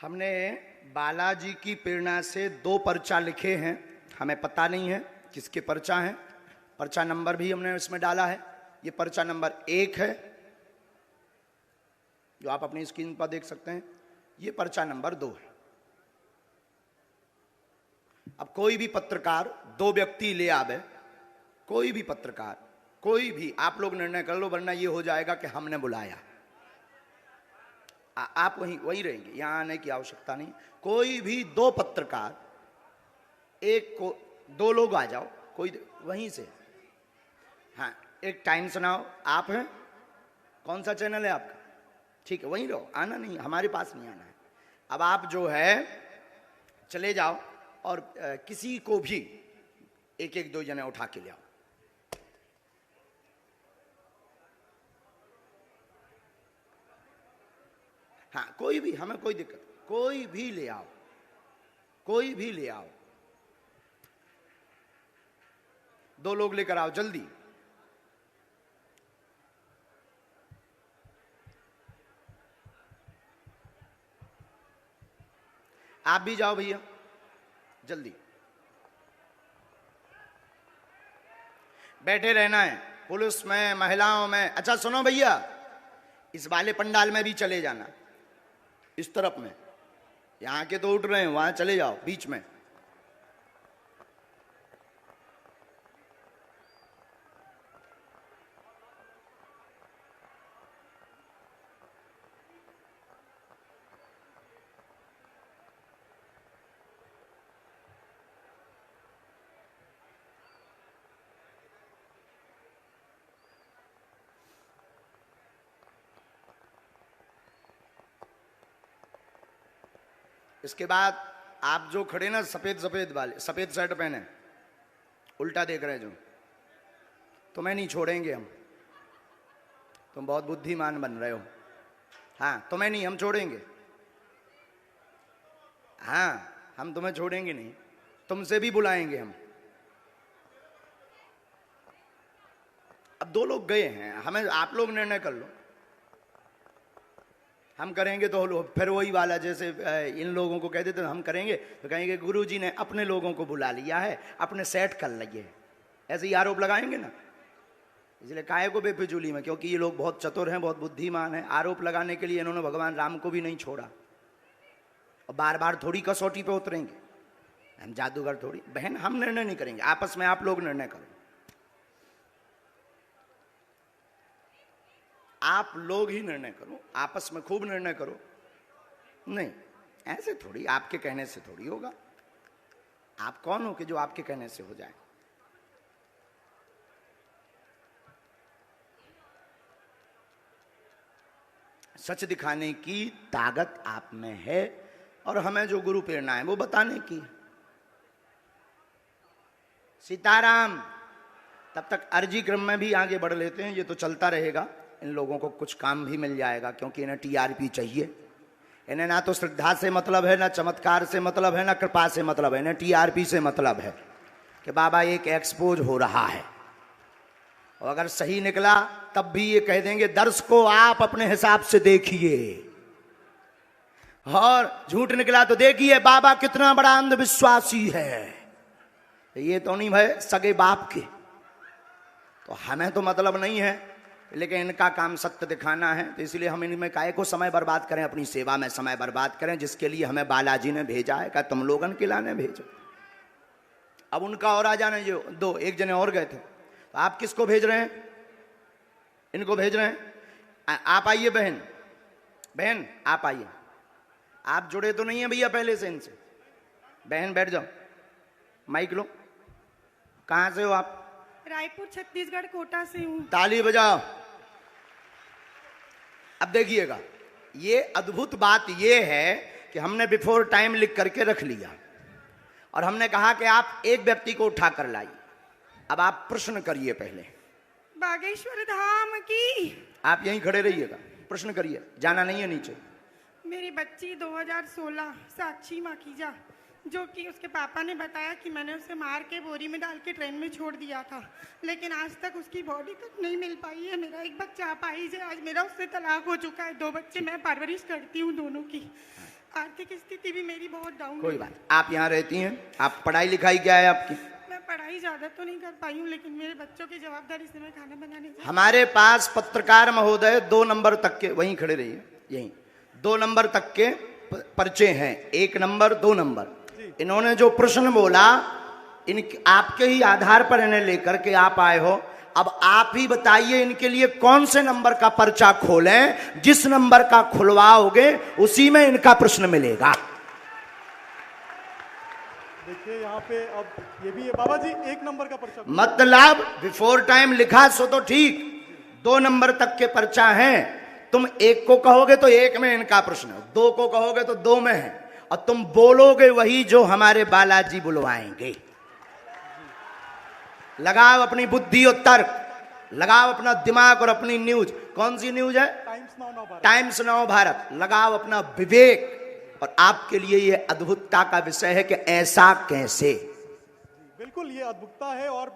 हमने बालाजी की प्रेरणा से 2 पर्चा लिखे हैं। हमें पता नहीं है किसके पर्चा हैं। पर्चा नंबर भी हमने इसमें डाला है। ये पर्चा नंबर 1 है जो आप अपनी स्क्रीन पर देख सकते हैं। ये पर्चा नंबर 2 है। अब कोई भी पत्रकार 2 व्यक्ति ले आवे, कोई भी पत्रकार, कोई भी, आप लोग निर्णय कर लो, वरना ये हो जाएगा कि हमने बुलाया। आप वहीं रहेंगे, यहां आने की आवश्यकता नहीं। कोई भी 2 पत्रकार, एक को 2 लोग आ जाओ, कोई वहीं से। हाँ, एक टाइम सुनाओ। आप हैं, कौन सा चैनल है आपका? ठीक है, वहीं रहो, आना नहीं, हमारे पास नहीं आना है। अब आप जो है चले जाओ और किसी को भी 1-1 2 जने उठा के ले आओ। हाँ, कोई भी, हमें कोई दिक्कत, कोई भी ले आओ, कोई भी ले आओ। 2 लोग लेकर आओ जल्दी। आप भी जाओ भैया, जल्दी बैठे रहना है। पुलिस में, महिलाओं में। अच्छा सुनो भैया, इस वाले पंडाल में भी चले जाना, इस तरफ में। यहां के तो उठ रहे हैं, वहां चले जाओ बीच में। इसके बाद आप जो खड़े ना, सफेद वाले, सफेद शर्ट पहने, उल्टा देख रहे जो, तुम्हें नहीं छोड़ेंगे हम। तुम बहुत बुद्धिमान बन रहे हो। हाँ, तुम्हें नहीं, हम छोड़ेंगे। हाँ, हम तुम्हें छोड़ेंगे नहीं, तुमसे भी बुलाएंगे हम। अब 2 लोग गए हैं, हमें, आप लोग निर्णय कर लो। हम करेंगे तो फिर वही वाला, जैसे इन लोगों को कह देते हम करेंगे तो कहेंगे गुरुजी ने अपने लोगों को बुला लिया है, अपने सेट कर लिए। ऐसे ही आरोप लगाएंगे ना। इसलिए काहे को बेफिजूली में, क्योंकि ये लोग बहुत चतुर हैं, बहुत बुद्धिमान हैं। आरोप लगाने के लिए इन्होंने भगवान राम को भी नहीं छोड़ा, और बार बार थोड़ी कसौटी पे उतरेंगे। हम जादूगर थोड़ी। बहन, हम निर्णय नहीं करेंगे, आपस में आप लोग निर्णय करो। आप लोग ही निर्णय करो, आपस में खूब निर्णय करो। नहीं, ऐसे थोड़ी, आपके कहने से थोड़ी होगा। आप कौन हो कि जो आपके कहने से हो जाए? सच दिखाने की ताकत आप में है, और हमें जो गुरु प्रेरणा है वो बताने की। सीताराम। तब तक अर्जी क्रम में भी आगे बढ़ लेते हैं, ये तो चलता रहेगा। इन लोगों को कुछ काम भी मिल जाएगा, क्योंकि इन्हें टीआरपी चाहिए। इन्हें ना तो श्रद्धा से मतलब है, ना चमत्कार से मतलब है, ना कृपा से मतलब है। इन्हें टीआरपी से मतलब है कि बाबा एक एक्सपोज हो रहा है, और अगर सही निकला तब भी ये कह देंगे दर्श को आप अपने हिसाब से देखिए, और झूठ निकला तो देखिए बाबा कितना बड़ा अंधविश्वासी है। ये तो नहीं भाई सगे बाप के। तो हमें तो मतलब नहीं है, लेकिन इनका काम सत्य दिखाना है। तो इसलिए हम इनमें काहे को समय बर्बाद करें, अपनी सेवा में समय बर्बाद करें, जिसके लिए हमें बालाजी ने भेजा है। क्या तुम लोगन के लाने भेजो? अब उनका और आ जाने, जो 1 जने और गए थे, तो आप किसको भेज रहे हैं? इनको भेज रहे हैं। आप आइए बहन, बहन आप आइए। आप जुड़े तो नहीं है भैया पहले से इनसे? बहन बैठ जाओ, माइक लो। कहां से हो आप? रायपुर छत्तीसगढ़ कोटा से हूँ। ताली बजाओ। अब देखिएगा, ये अद्भुत बात ये है कि हमने बिफोर टाइम लिख करके रख लिया, और हमने कहा कि आप एक व्यक्ति को उठा कर लाइए। अब आप प्रश्न करिए पहले। बागेश्वर धाम की। आप यहीं खड़े रहिएगा, प्रश्न करिए, जाना नहीं है नीचे। मेरी बच्ची 2016 साक्षी माखीजा, जो कि उसके पापा ने बताया कि मैंने उसे मार के बोरी में डाल के ट्रेन में छोड़ दिया था, लेकिन आज तक उसकी बॉडी तक नहीं मिल पाई है। मेरा एक बच्चा अपाहिज है, आज मेरा उससे तलाक हो चुका है। 2 बच्चे मैं परवरिश करती हूँ दोनों की। आर्थिक स्थिति भी मेरी बहुत डाउन कोई है। बात, आप यहाँ रहती हैं, आप पढ़ाई लिखाई क्या है आपकी? मैं पढ़ाई ज्यादा तो नहीं कर पाई हूँ, लेकिन मेरे बच्चों की जवाबदारी से मैं खाना बनाने जाती हूँ। हमारे पास पत्रकार महोदय 2 नंबर तक के, वहीं खड़े रहिए, यहीं 2 नंबर तक के पर्चे हैं, 1 नंबर 2 नंबर। इन्होंने जो प्रश्न बोला, इन आपके ही आधार पर इन्हें लेकर के आप आए हो। अब आप ही बताइए इनके लिए कौन से नंबर का पर्चा खोलें? जिस नंबर का खुलवाओगे उसी में इनका प्रश्न मिलेगा। देखिए यहाँ पे अब ये भी है बाबा जी, 1 नंबर का पर्चा। मतलब बिफोर टाइम लिखा सो तो ठीक, 2 नंबर तक के पर्चा हैं। तुम 1 को कहोगे तो 1 में इनका प्रश्न है, 2 को कहोगे तो 2 में है, और तुम बोलोगे वही जो हमारे बालाजी बुलवाएंगे। लगाओ अपनी बुद्धि और तर्क, लगाओ अपना दिमाग और अपनी न्यूज। कौन सी न्यूज है? Times now Bharat. लगाओ अपना विवेक, और आपके लिए यह अद्भुतता का विषय है कि ऐसा कैसे। बिल्कुल ये अद्भुतता है। और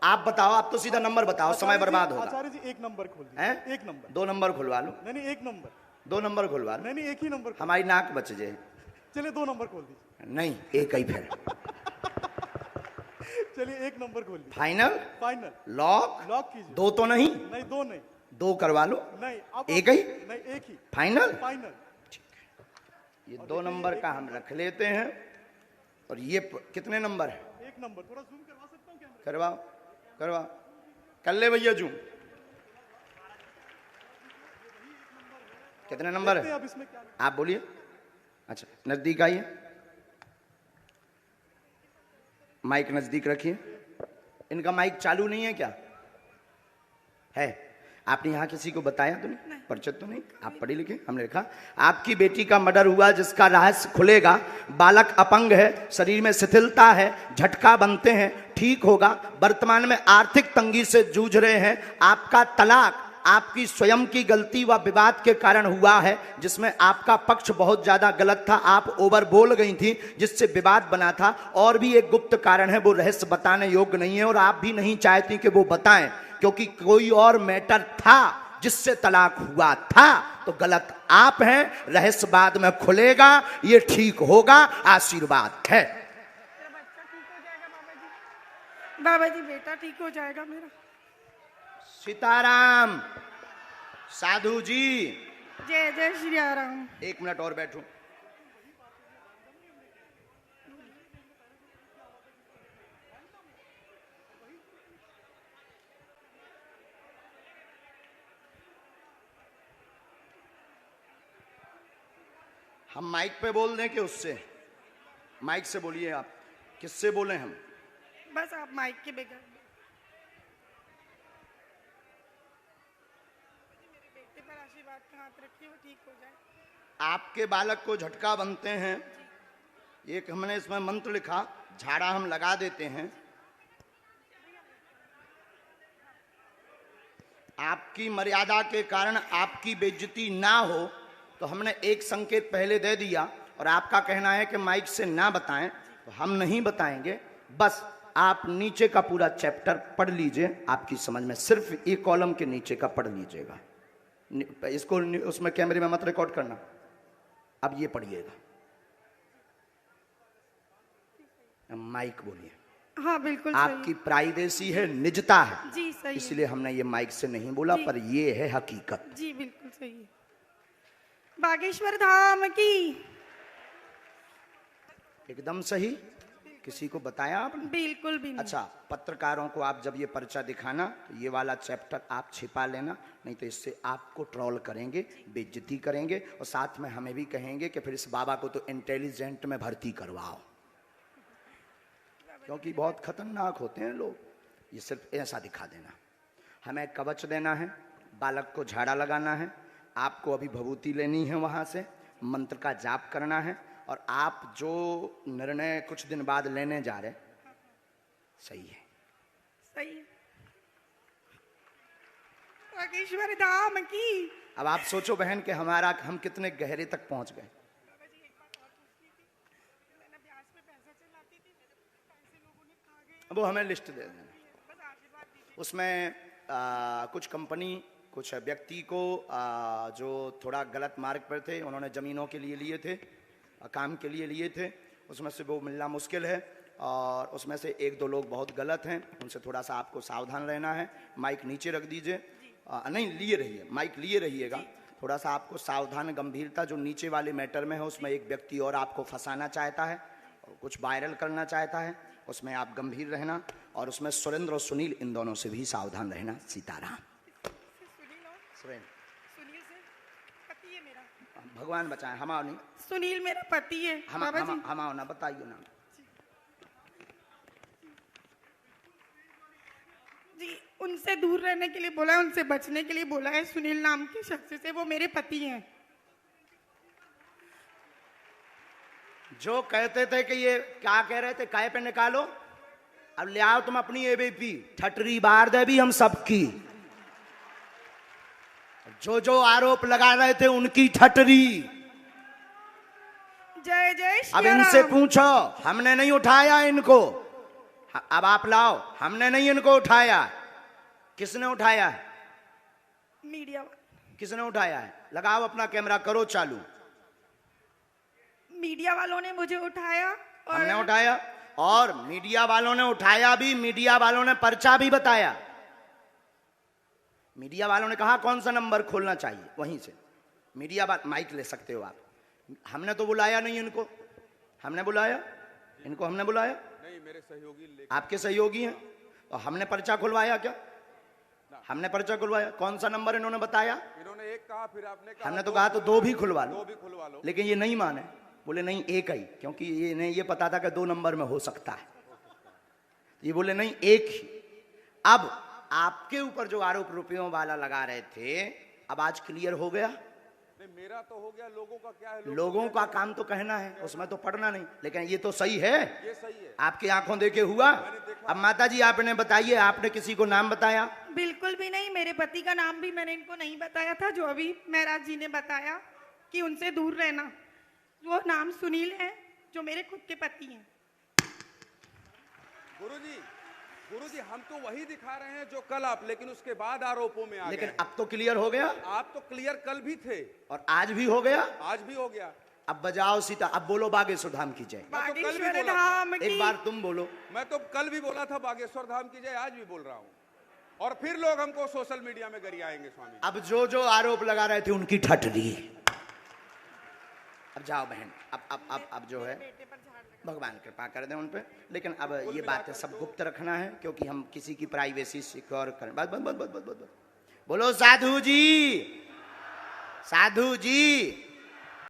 आप बताओ, आप तो सीधा नंबर बताओ, समय बर्बाद होगा। आचार्य जी 1 नंबर खोल दीजिए। हैं? 1 नंबर। 2 नंबर खुलवा लो। नहीं 1 नंबर। 2 नंबर खुलवा लो। नहीं 1 ही नंबर। हमारी नाक बच जाए। चलिए 2 नंबर खोल दीजिए। नहीं, 1 ही फिर। चलिए 1 नंबर खोल दीजिए। फाइनल? फाइनल। लॉक? लॉक कीजिए। 2 तो नहीं? नहीं 2 नहीं। 2 करवा लो। नहीं आप 1 ही? नहीं 1 ही। फाइनल? फाइनल। ये 2 नंबर का हम रख लेते हैं। और ये कितने नंबर है? 1 नंबर। थोड़ा जूम करवा सकता हूँ कैमरा? करवाओ, करवाओ, कर ले भैया जूम। कितने नंबर देखते है? हैं अब इसमें क्या। आप बोलिए। अच्छा, नजदीक आइए, माइक नजदीक रखिए। इनका माइक चालू नहीं है क्या? है? आपने यहाँ किसी को बताया तो नहीं? परिचित तो नहीं? आप पढ़े लिखे? हमने लिखा आपकी बेटी का मर्डर हुआ, जिसका रहस्य खुलेगा। बालक अपंग है, शरीर में शिथिलता है, झटका बनते हैं, ठीक होगा। वर्तमान में आर्थिक तंगी से जूझ रहे हैं। आपका तलाक आपकी स्वयं की गलती व विवाद के कारण हुआ है, जिसमें आपका पक्ष बहुत ज्यादा गलत था। आप ओवर बोल गई थी, जिससे विवाद बना था। और भी एक गुप्त कारण है, वो रहस्य बताने योग्य नहीं है, और आप भी नहीं चाहती कि वो बताएं, क्योंकि कोई और मैटर था जिससे तलाक हुआ था। तो गलत आप हैं, रहस्य बाद में खुलेगा, ये ठीक होगा, आशीर्वाद है। बाबा जी बेटा ठीक हो जाएगा मेरा। सीताराम। साधु जी, जय जय श्री राम। 1 मिनट और बैठो। हम माइक पे बोल दें कि उससे? माइक से बोलिए। आप किससे बोले? हम बस आप माइक के बगैर। मेरे बेटे पर आशीर्वाद का हाथ रखिए, वो ठीक हो जाए। आपके बालक को झटका बनते हैं, एक हमने इसमें मंत्र लिखा, झाड़ा हम लगा देते हैं। आपकी मर्यादा के कारण आपकी बेइज्जती ना हो, तो हमने एक संकेत पहले दे दिया, और आपका कहना है कि माइक से ना बताएं, तो हम नहीं बताएंगे। बस आप नीचे का पूरा चैप्टर पढ़ लीजिए, आपकी समझ में। सिर्फ एक कॉलम के नीचे का पढ़ लीजिएगा, इसको उसमें कैमरे में मत रिकॉर्ड करना। अब ये पढ़िएगा। माइक बोलिए। हाँ बिल्कुल आपकी प्राइवेसी है, निजता है जी, सही इसलिए हमने ये माइक से नहीं बोला, पर ये है हकीकत। जी बिल्कुल सही है। बागेश्वर धाम की। एकदम सही। किसी को बताया आपने? बिल्कुल भी नहीं। अच्छा, पत्रकारों को आप जब ये पर्चा दिखाना, तो ये वाला चैप्टर आप छिपा लेना, नहीं तो इससे आपको ट्रोल करेंगे, बेइज्जती करेंगे, और साथ में हमें भी कहेंगे कि फिर इस बाबा को तो इंटेलिजेंट में भर्ती करवाओ, क्योंकि बहुत खतरनाक होते हैं लोग। ये सिर्फ ऐसा दिखा देना। हमें कवच देना है, बालक को झाड़ा लगाना है, आपको अभी भभूति लेनी है, वहाँ से मंत्र का जाप करना है, और आप जो निर्णय कुछ दिन बाद लेने जा रहे, सही है? सही है। बागेश्वर धाम की। अब आप सोचो बहन कि हम कितने गहरे तक पहुंच गए। वो हमें लिस्ट दे देना। उसमें कुछ कंपनी, कुछ व्यक्ति को जो थोड़ा गलत मार्ग पर थे, उन्होंने जमीनों के लिए लिए थे, काम के लिए थे, उसमें से वो मिलना मुश्किल है और उसमें से एक दो लोग बहुत गलत हैं, उनसे थोड़ा सा आपको सावधान रहना है। माइक नीचे रख दीजिए, नहीं लिए रहिए, माइक लिए रहिएगा, थोड़ा सा आपको सावधान गंभीरता। जो नीचे वाले मैटर में है उसमें एक व्यक्ति और आपको फंसाना चाहता है और कुछ वायरल करना चाहता है, उसमें आप गंभीर रहना। और उसमें सुरेंद्र और सुनील, इन दोनों से भी सावधान रहना। सीताराम। सुनील से पति है मेरा। भगवान बचाए, हम आओ नहीं, सुनील मेरा पति है बाबा जी। हम आओ ना, बताइए ना जी। उनसे दूर रहने के लिए बोला है, उनसे बचने के लिए बोला है। सुनील नाम के शख्स से, वो मेरे पति हैं। जो कहते थे कि ये क्या कह रहे थे, काय पे निकालो, अब ले आओ तुम अपनी एबीपी, ठटरी बार दे भी हम सबकी। जो जो आरोप लगा रहे थे उनकी ठटरी। जय जय अब श्री इनसे राम। पूछो, हमने नहीं उठाया इनको, अब आप लाओ, हमने नहीं इनको उठाया। किसने उठाया है? मीडिया किसने उठाया है? लगाओ अपना कैमरा, करो चालू। मीडिया वालों ने मुझे उठाया और हमने उठाया, और मीडिया वालों ने उठाया भी, मीडिया वालों ने पर्चा भी बताया। मीडिया वालों ने कहा कौन सा नंबर खोलना चाहिए, वहीं से मीडिया वाले माइक ले सकते हो आप। हमने तो बुलाया नहीं इनको, हमने बुलाया इनको, हमने बुलाया नहीं, मेरे सहयोगी आपके सहयोगी हैं, और हमने पर्चा खुलवाया क्या? हमने पर्चा खुलवाया। कौन सा नंबर इन्होंने बताया? इन्होंने एक कहा, फिर आपने कहा हमने तो कहा तो दो भी खुलवा लो, लो। लेकिन ये नहीं माने, बोले नहीं एक ही, क्योंकि ये नहीं, ये पता था कि 2 नंबर में हो सकता है, ये बोले नहीं एक ही। अब आपके ऊपर जो आरोप रुपयों वाला लगा रहे थे, अब आज क्लियर हो गया। नहीं, मेरा तो हो गया, लोगों का क्या है? लोगों का काम तो कहना है, उसमें तो पढ़ना नहीं, लेकिन ये तो सही है, ये सही है, आपकी आंखों देखे हुआ। अब माता जी आपने बताइए, आपने किसी को नाम बताया? बिल्कुल भी नहीं, मेरे पति का नाम भी मैंने इनको नहीं बताया था। जो अभी महराज जी ने बताया कि उनसे दूर रहना, वो नाम सुनील है, जो मेरे खुद के पति हैं। गुरुजी, हम तो वही दिखा रहे हैं जो कल आप, लेकिन उसके बाद आरोपों में आ गए। लेकिन अब तो क्लियर हो गया। आप तो क्लियर कल भी थे और आज भी हो गया। आज भी हो गया। अब बजाओ सीता, अब बोलो बागेश्वर धाम की जय। बागेश्वर धाम की। एक बार तुम बोलो। मैं तो कल भी बोला था बागेश्वर धाम की जय, आज भी बोल रहा हूँ, और फिर लोग हमको सोशल मीडिया में गरियाएंगे स्वामी। अब जो जो आरोप लगा रहे थे उनकी ठटरी। अब जाओ बहन, अब जो है भगवान कृपा कर दें उन पे। लेकिन अब ये बातें सब गुप्त रखना है, क्योंकि हम किसी की प्राइवेसी सिक्योर करें। बस बस बस बस बस बस बोलो साधु जी, साधु जी।